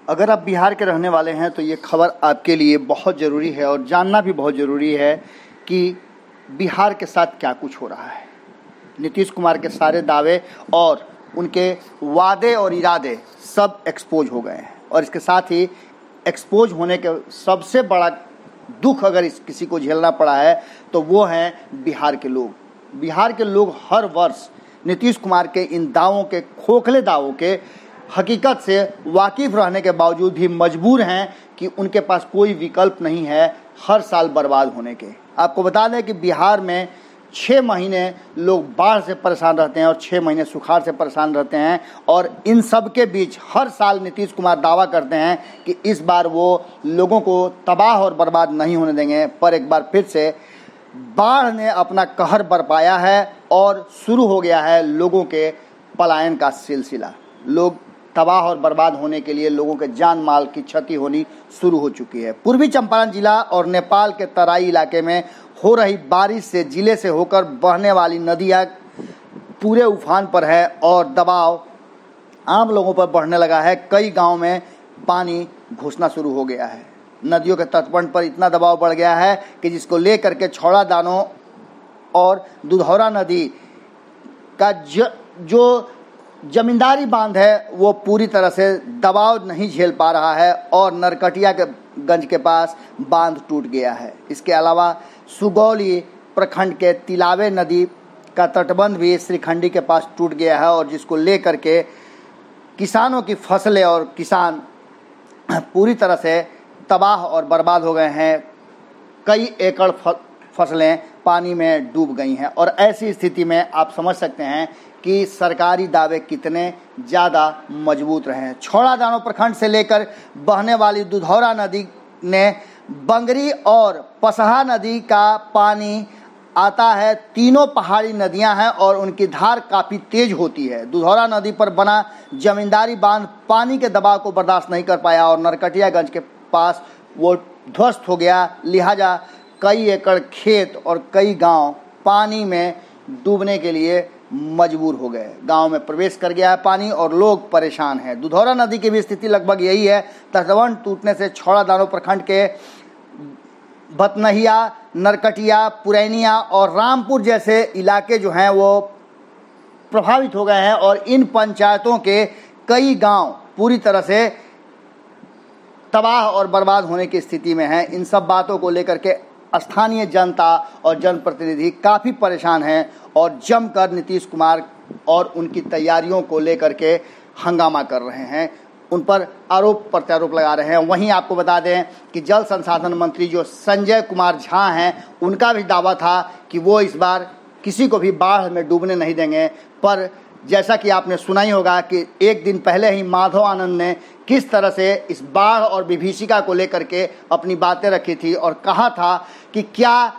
अगर आप बिहार के रहने वाले हैं तो ये खबर आपके लिए बहुत ज़रूरी है और जानना भी बहुत ज़रूरी है कि बिहार के साथ क्या कुछ हो रहा है। नीतीश कुमार के सारे दावे और उनके वादे और इरादे सब एक्सपोज हो गए हैं और इसके साथ ही एक्सपोज होने के सबसे बड़ा दुख अगर किसी को झेलना पड़ा है तो वो हैं बिहार के लोग। बिहार के लोग हर वर्ष नीतीश कुमार के इन दावों के, खोखले दावों के हकीकत से वाकिफ रहने के बावजूद भी मजबूर हैं कि उनके पास कोई विकल्प नहीं है हर साल बर्बाद होने के। आपको बता दें कि बिहार में 6 महीने लोग बाढ़ से परेशान रहते हैं और 6 महीने सुखाड़ से परेशान रहते हैं और इन सब के बीच हर साल नीतीश कुमार दावा करते हैं कि इस बार वो लोगों को तबाह और बर्बाद नहीं होने देंगे। पर एक बार फिर से बाढ़ ने अपना कहर बरपाया है और शुरू हो गया है लोगों के पलायन का सिलसिला। लोग तबाह और बर्बाद होने के लिए लोगों के जान माल की क्षति होनी शुरू हो चुकी है। पूर्वी चंपारण जिला और नेपाल के तराई इलाके में हो रही बारिश से जिले से होकर बहने वाली नदियां पूरे उफान पर है और दबाव आम लोगों पर बढ़ने लगा है। कई गांव में पानी घुसना शुरू हो गया है। नदियों के तटबंध पर इतना दबाव बढ़ गया है कि जिसको लेकर के छौड़ा दानों और दुधौरा नदी का जो जमींदारी बांध है वो पूरी तरह से दबाव नहीं झेल पा रहा है और नरकटिया के गंज के पास बांध टूट गया है। इसके अलावा सुगौली प्रखंड के तिलावे नदी का तटबंध भी श्रीखंडी के पास टूट गया है और जिसको लेकर के किसानों की फसलें और किसान पूरी तरह से तबाह और बर्बाद हो गए हैं। कई एकड़ फसलें पानी में डूब गई हैं और ऐसी स्थिति में आप समझ सकते हैं कि सरकारी दावे कितने ज़्यादा मजबूत रहे हैं। छौड़ा दानो प्रखंड से लेकर बहने वाली दुधौरा नदी ने बंगरी और पसहा नदी का पानी आता है। तीनों पहाड़ी नदियां हैं और उनकी धार काफ़ी तेज होती है। दुधौरा नदी पर बना जमींदारी बांध पानी के दबाव को बर्दाश्त नहीं कर पाया और नरकटियागंज के पास वो ध्वस्त हो गया। लिहाजा कई एकड़ खेत और कई गांव पानी में डूबने के लिए मजबूर हो गए। गांव में प्रवेश कर गया है पानी और लोग परेशान हैं। दुधौरा नदी की भी स्थिति लगभग यही है। तटबंध टूटने से छौड़ा दानो प्रखंड के भतनहिया, नरकटिया, पुरैनिया और रामपुर जैसे इलाके जो हैं वो प्रभावित हो गए हैं और इन पंचायतों के कई गांव पूरी तरह से तबाह और बर्बाद होने की स्थिति में हैं। इन सब बातों को लेकर के स्थानीय जनता और जनप्रतिनिधि काफ़ी परेशान हैं और जमकर नीतीश कुमार और उनकी तैयारियों को लेकर के हंगामा कर रहे हैं, उन पर आरोप प्रत्यारोप लगा रहे हैं। वहीं आपको बता दें कि जल संसाधन मंत्री जो संजय कुमार झा हैं उनका भी दावा था कि वो इस बार किसी को भी बाढ़ में डूबने नहीं देंगे। पर जैसा कि आपने सुना ही होगा कि एक दिन पहले ही माधव आनंद ने किस तरह से इस बाढ़ और विभीषिका को लेकर के अपनी बातें रखी थी और कहा था कि क्या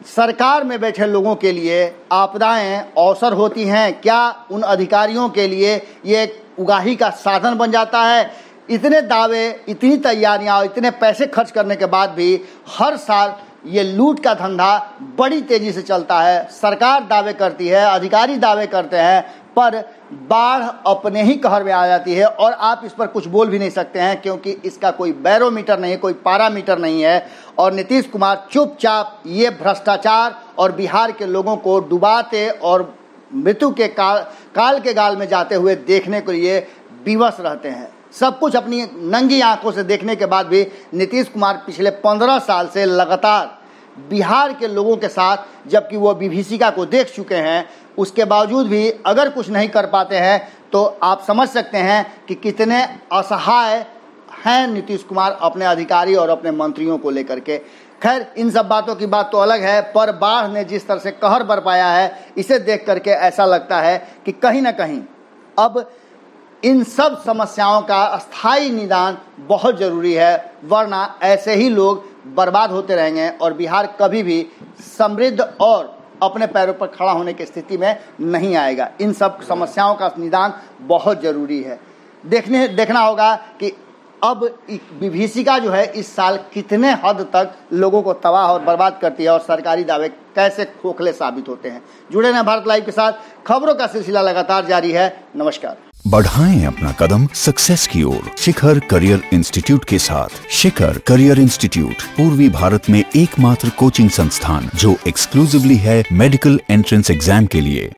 सरकार में बैठे लोगों के लिए आपदाएं अवसर होती हैं, क्या उन अधिकारियों के लिए ये उगाही का साधन बन जाता है। इतने दावे, इतनी तैयारियां और इतने पैसे खर्च करने के बाद भी हर साल ये लूट का धंधा बड़ी तेजी से चलता है। सरकार दावे करती है, अधिकारी दावे करते हैं, पर बाढ़ अपने ही कहर में आ जाती है और आप इस पर कुछ बोल भी नहीं सकते हैं क्योंकि इसका कोई बैरोमीटर नहीं, कोई पारामीटर नहीं है। और नीतीश कुमार चुपचाप ये भ्रष्टाचार और बिहार के लोगों को डुबाते और मृत्यु के काल के गाल में जाते हुए देखने के लिए विवश रहते हैं। सब कुछ अपनी नंगी आंखों से देखने के बाद भी नीतीश कुमार पिछले 15 साल से लगातार बिहार के लोगों के साथ, जबकि वो विभीषिका को देख चुके हैं, उसके बावजूद भी अगर कुछ नहीं कर पाते हैं तो आप समझ सकते हैं कि कितने असहाय हैं नीतीश कुमार अपने अधिकारी और अपने मंत्रियों को लेकर के। खैर, इन सब बातों की बात तो अलग है, पर बाढ़ ने जिस तरह से कहर बरपाया है इसे देख करके ऐसा लगता है कि कहीं ना कहीं अब इन सब समस्याओं का स्थायी निदान बहुत ज़रूरी है, वरना ऐसे ही लोग बर्बाद होते रहेंगे और बिहार कभी भी समृद्ध और अपने पैरों पर खड़ा होने की स्थिति में नहीं आएगा। इन सब समस्याओं का निदान बहुत ज़रूरी है। देखना होगा कि अब विभीषिका जो है इस साल कितने हद तक लोगों को तबाह और बर्बाद करती है और सरकारी दावे कैसे खोखले साबित होते हैं। जुड़े रहें भारत लाइव के साथ, खबरों का सिलसिला लगातार जारी है। नमस्कार। बढ़ाएं अपना कदम सक्सेस की ओर शिखर करियर इंस्टीट्यूट के साथ। शिखर करियर इंस्टीट्यूट पूर्वी भारत में एकमात्र कोचिंग संस्थान जो एक्सक्लूसिवली है मेडिकल एंट्रेंस एग्जाम के लिए।